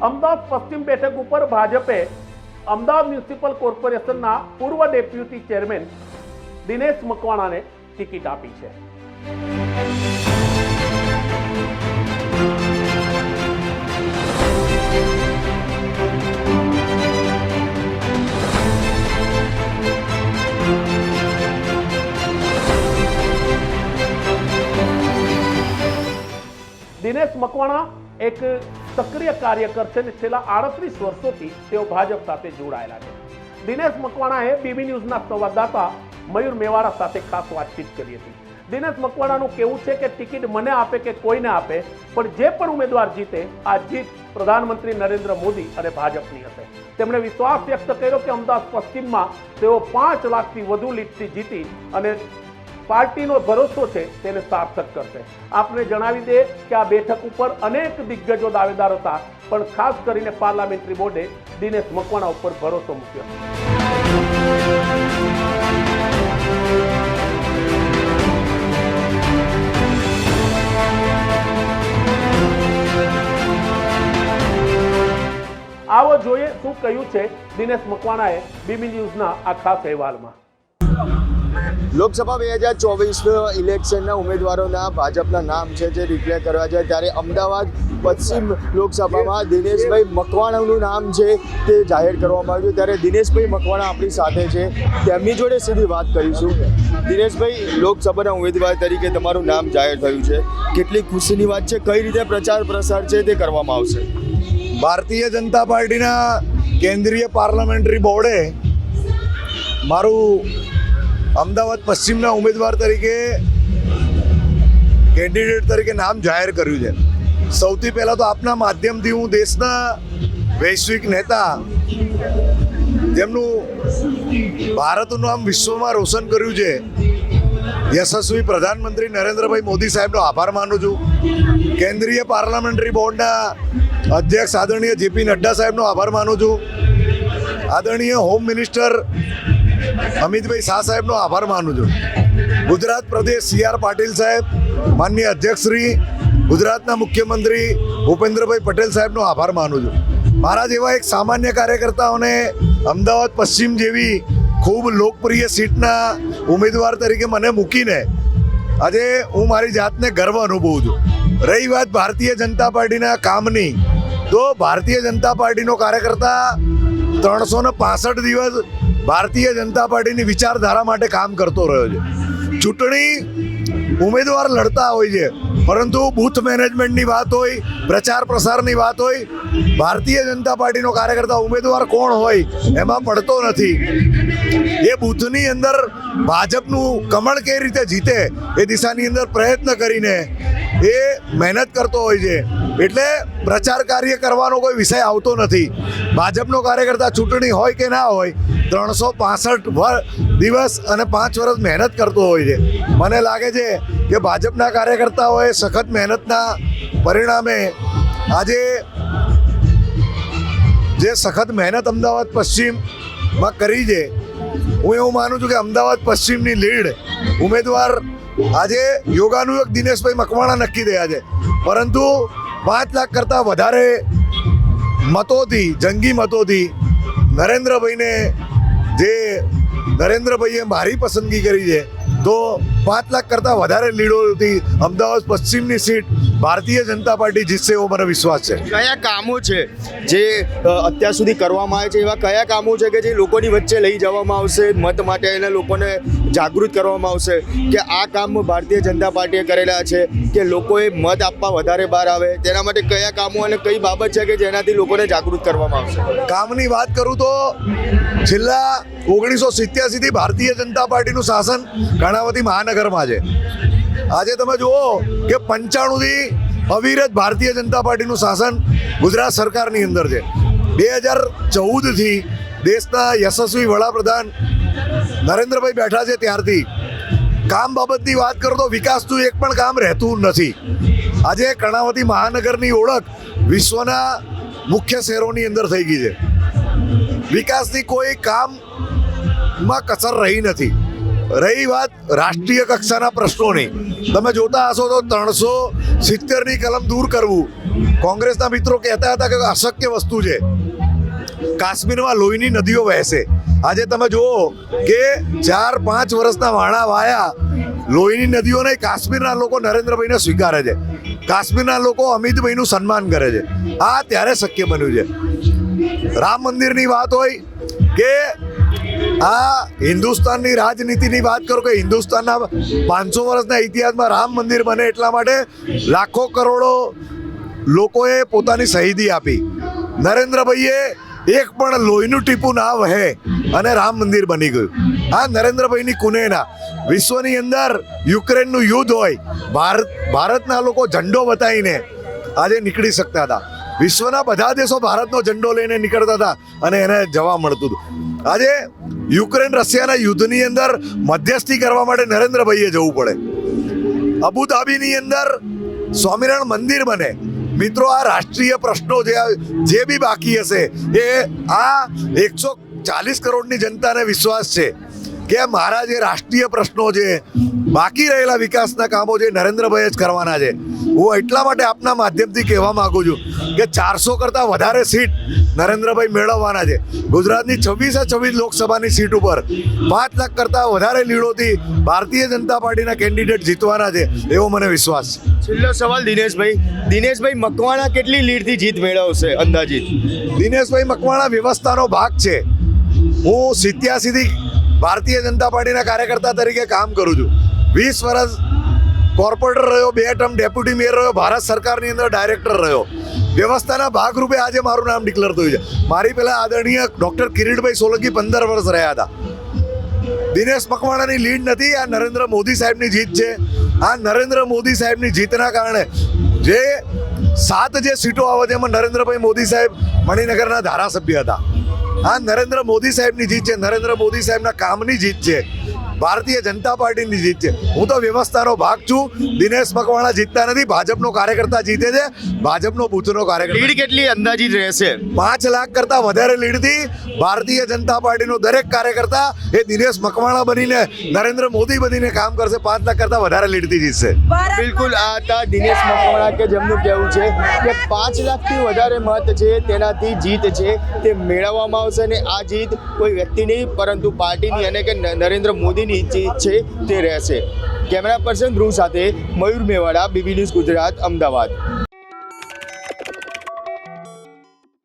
અમદાવાદ પશ્ચિમ બેઠક ઉપર ભાજપે અમદાવાદ મ્યુનિસિપલ કોર્પોરેશનના પૂર્વ ડેપ્યુટી ચેરમેન દિનેશ મકવાણાને ટિકિટ આપી છે. દિનેશ મકવાણા એક સક્રિય કાર્યકર છે અને છેલ્લા 38 વર્ષોથી તેઓ ભાજપ સાથે જોડાયેલા છે. દિનેશ મકવાણાએ બીબી ન્યૂઝના સંવાદદાતા મયુર મેવાડા સાથે ખાસ વાતચીત કરી હતી. દિનેશ મકવાણાનું કહેવું છે કે ટિકિટ મને આપે કે કોઈને આપે, પણ જે પણ ઉમેદવાર જીતે આ જીત પ્રધાનમંત્રી નરેન્દ્ર મોદી અને ભાજપની હશે. તેમણે વિશ્વાસ વ્યક્ત કર્યો કે અમદાવાદ પશ્ચિમમાં તેઓ 5 લાખથી વધુ લીડથી જીતી અને પાર્ટીનો ભરોસો છે તેને સાર્થક કરશે. આપને જણાવી દે કે આ બેઠક ઉપર અનેક દિગ્ગજો દાવેદાર હતા, પણ ખાસ કરીને પાર્લામેન્ટરી બોર્ડે દિનેશ મકવાણા ઉપર ભરોસો મૂક્યો. આવો જોઈએ શું કહ્યું છે દિનેશ મકવાણાએ બીબી ન્યૂઝના આ ખાસ અહેવાલમાં. લોકસભા 2024 ઇલેક્શનના ઉમેદવારોના ભાજપના નામ છે જે ડિક્લેર કરવા છે, ત્યારે અમદાવાદ પશ્ચિમ લોકસભામાં દિનેશભાઈ મકવાણાનું નામ છે તે જાહેર કરવામાં આવ્યું. ત્યારે દિનેશભાઈ મકવાણા આપણી સાથે છે, તેમની જોડે સીધી વાત કરીશું. દિનેશભાઈ, લોકસભાના ઉમેદવાર તરીકે તમારું નામ જાહેર થયું છે, કેટલી ખુશીની વાત છે, કઈ રીતે પ્રચાર પ્રસાર છે તે કરવામાં આવશે? ભારતીય જનતા પાર્ટીના કેન્દ્રીય પાર્લામેન્ટરી બોર્ડે મારું અમદાવાદ પશ્ચિમના ઉમેદવાર તરીકે કેન્ડિડેટ તરીકે નામ જાહેર કર્યું છે. સૌથી પહેલાં તો આપના માધ્યમથી હું દેશના વૈશ્વિક નેતા જેમનું ભારતનું નામ વિશ્વમાં રોશન કર્યું છે, યશસ્વી પ્રધાનમંત્રી નરેન્દ્રભાઈ મોદી સાહેબનો આભાર માનું છું. કેન્દ્રીય પાર્લામેન્ટરી બોર્ડના અધ્યક્ષ આદરણીય જેપી નડ્ડા સાહેબનો આભાર માનું છું. આદરણીય હોમ મિનિસ્ટર અમિતભાઈ શાહ સાહેબનો આભાર માનું છું. ગુજરાત પ્રદેશ CR પાટીલ સાહેબ, માનનીય અધ્યક્ષશ્રી, ગુજરાતના મુખ્યમંત્રી ભૂપેન્દ્રભાઈ પટેલ સાહેબનો આભાર માનું છું. મારા જેવા એક સામાન્ય કાર્યકર્તાઓને અમદાવાદ પશ્ચિમ જેવી ખૂબ લોકપ્રિય સીટના ઉમેદવાર તરીકે મને મૂકીને આજે હું મારી જાતને ગર્વ અનુભવું છું. રહી વાત ભારતીય જનતા પાર્ટીના કામની, તો ભારતીય જનતા પાર્ટીનો કાર્યકર્તા 365 દિવસ ભારતીય જનતા પાર્ટીની વિચારધારા માટે કામ કરતો રહ્યો છે. ચૂંટણી ઉમેદવાર લડતા હોય છે, પરંતુ બૂથ મેનેજમેન્ટની વાત હોય, પ્રચાર પ્રસારની વાત હોય, ભારતીય જનતા પાર્ટીનો કાર્યકર્તા ઉમેદવાર કોણ હોય એમાં પડતો નથી. એ બૂથની અંદર ભાજપનું કમળ કઈ રીતે જીતે એ દિશાની અંદર પ્રયત્ન કરીને એ મહેનત કરતો હોય છે. એટલે પ્રચાર કાર્ય કરવાનો કોઈ વિષય આવતો નથી. ભાજપનો કાર્યકર્તા ચૂંટણી હોય કે ના હોય 365 દિવસ અને 5 વર્ષ મહેનત કરતો હોય છે. મને લાગે છે કે ભાજપના કાર્યકર્તાઓએ સખત મહેનતના પરિણામે આજે જે સખત મહેનત અમદાવાદ પશ્ચિમમાં કરી છે, હું એવું માનું છું કે અમદાવાદ પશ્ચિમની લીડ ઉમેદવાર આજે યોગાનુયોગ દિનેશભાઈ મકવાણા નક્કી થયા છે. પરંતુ 5 લાખ કરતાં વધારે મતોથી, જંગી મતોથી નરેન્દ્રભાઈએ મારી પસંદગી કરી છે, તો 5 લાખ કરતાં વધારે લીડોથી અમદાવાદ પશ્ચિમની સીટ ભારતીય જનતા પાર્ટી જીતશે એવો મને વિશ્વાસ છે. કયા કામો છે જે અત્યાર સુધી કરવામાં આવે છે, એવા કયા કામો છે કે જે લોકોની વચ્ચે લઈ જવામાં આવશે, મત માટે એને લોકોને જાગૃત કરવામાં આવશે કે આ કામ ભારતીય જનતા પાર્ટીએ કરેલા છે કે લોકોએ મત આપવા વધારે બહાર આવે, તેના માટે કયા કામો અને કઈ બાબત છે કે જેનાથી લોકોને જાગૃત કરવામાં આવશે? કામની વાત કરું તો છેલ્લા 1987થી ભારતીય જનતા પાર્ટીનું શાસન કર્ણાવતી મહાનગરમાં છે. આજે તમે જુઓ કે 95થી અવિરત ભારતીય જનતા પાર્ટીનું શાસન ગુજરાત સરકારની અંદર છે. 2014થી દેશના યશસ્વી વડાપ્રધાન નરેન્દ્રભાઈ બેઠા છે ત્યારથી કામ બાબતની વાત કરું તો વિકાસનું એક પણ કામ રહેતું નથી. આજે કર્ણાવતી મહાનગરની ઓળખ વિશ્વના મુખ્ય શહેરોની અંદર થઈ ગઈ છે. વિકાસની કોઈ કામમાં કસર રહી નથી. રહી વાત રાષ્ટ્રીય કક્ષાના પ્રશ્નોની, તમે જોતા હશો તો 370ની કલમ દૂર કરવું કોંગ્રેસના મિત્રો કહેતા હતા કે અશક્ય વસ્તુ છે, કાશ્મીરમાં લોહીની નદીઓ વહેશે. આજે તમે જુઓ કે 4-5 વર્ષના વાણા વાયા, લોહીની નદીઓ નહીં, કાશ્મીરના લોકો નરેન્દ્રભાઈને સ્વીકારે છે, કાશ્મીરના લોકો અમિતભાઈનું સન્માન કરે છે. આ ત્યારે શક્ય બન્યું છે. રામ મંદિરની વાત હોય કે આ હિન્દુસ્તાનની રાજનીતિની વાત કરો કે હિન્દુસ્તાનના 500 વર્ષના ઇતિહાસમાં રામ મંદિર બને એટલા માટે લાખો કરોડો લોકોએ પોતાની શહીદી આપી. નરેન્દ્રભાઈએ એક પણ લોહીનું ટીપું ના વહે અને રામ મંદિર બની ગયું. આ નરેન્દ્રભાઈની કુનેના. વિશ્વની અંદર યુક્રેનનું યુદ્ધ હોય, ભારતના લોકો ઝંડો બતાવીને આજે નીકળી શકતા હતા. વિશ્વના બધા દેશો ભારતનો ઝંડો લઈને નીકળતા હતા અને એને જવા મળતું હતું. આજે યુક્રેન રશિયાના યુદ્ધની અંદર મધ્યસ્થી કરવા માટે નરેન્દ્રભાઈએ જવું પડે. અબુધાબીની અંદર સ્વામિનારાયણ મંદિર બને. મિત્રો, આ રાષ્ટ્રીય પ્રશ્નો જે બી બાકી હશે એ આ 140 કરોડની જનતાને વિશ્વાસ છે કે મારા જે રાષ્ટ્રીય પ્રશ્નો છે, બાકી રહેલા વિકાસના કામો છે, નરેન્દ્રભાઈ જ કરવાના છે. હું એટલા માટે આપના માધ્યમથી કહેવા માંગુ છું કે 400 કરતાં વધારે સીટ નરેન્દ્રભાઈ મેળવવાના છે. ગુજરાતની 26 લોકસભાની સીટ ઉપર 5 લાખ કરતાં વધારે લીડોથી ભારતીય જનતા પાર્ટીના કેન્ડિડેટ જીતવાના છે એવો મને વિશ્વાસ છે. છેલ્લો સવાલ દિનેશભાઈ મકવાણા કેટલી લીડથી જીત મેળવશે અંદાજિત? દિનેશભાઈ મકવાણા વ્યવસ્થાનો ભાગ છે. હું 87થી ભારતીય જનતા પાર્ટીના કાર્યકર્તા તરીકે કામ કરું છું. 20 વર્ષ કોર્પોરેટર રહ્યો, 2 ટર્મ ડેપ્યુટી મેયર રહ્યો, ભારત સરકારની અંદર ડાયરેક્ટર રહ્યો. વ્યવસ્થાના ભાગરૂપે આજે મારું નામ ડિક્લેર થયું છે. મારી પહેલાં આદરણીય ડૉક્ટર કિરીટભાઈ સોલંકી 15 વર્ષ રહ્યા હતા. દિનેશ મકવાણાની લીડ નથી, આ નરેન્દ્ર મોદી સાહેબની જીત છે. આ નરેન્દ્ર મોદી સાહેબની જીતના કારણે જે 7 સીટો આવે છે એમાં નરેન્દ્રભાઈ મોદી સાહેબ મણિનગરના ધારાસભ્ય હતા. આ નરેન્દ્ર મોદી સાહેબની જીત છે, નરેન્દ્ર મોદી સાહેબના કામની જીત છે, ભારતીય જનતા પાર્ટીની જીત છે. હું તો વ્યવસ્થાનો ભાગ છું. દિનેશ મકવાણા જીતતા નથી, ભાજપનો કાર્યકર્તા જીતે છે, ભાજપનો બૂથનો કાર્યકર્તા. લીડ કેટલી અંદાજિત રહેશે? 5 લાખ કરતાં વધારે લીડથી ભારતીય જનતા પાર્ટીનો દરેક કાર્યકર્તા એ દિનેશ મકવાણા બનીને નરેન્દ્ર મોદી બનીને કામ કરશે. 5 લાખ કરતાં વધારે લીડથી જીતશે. બિલકુલ, આ હતા દિનેશ મકવાણા કે જેમનું કહેવું છે કે 5 લાખથી વધારે મત છે તેનાથી જીત છે તે મેળવવામાં આવશે. અને આ જીત કોઈ વ્યક્તિ નહીં પરંતુ પાર્ટીની અને કે નરેન્દ્ર મોદીની જીત છે તે રહેશે. કેમેરા પર્સન ધ્રુવ સાથે મયુર મેવાડા, બીબી ન્યૂઝ ગુજરાત, અમદાવાદ.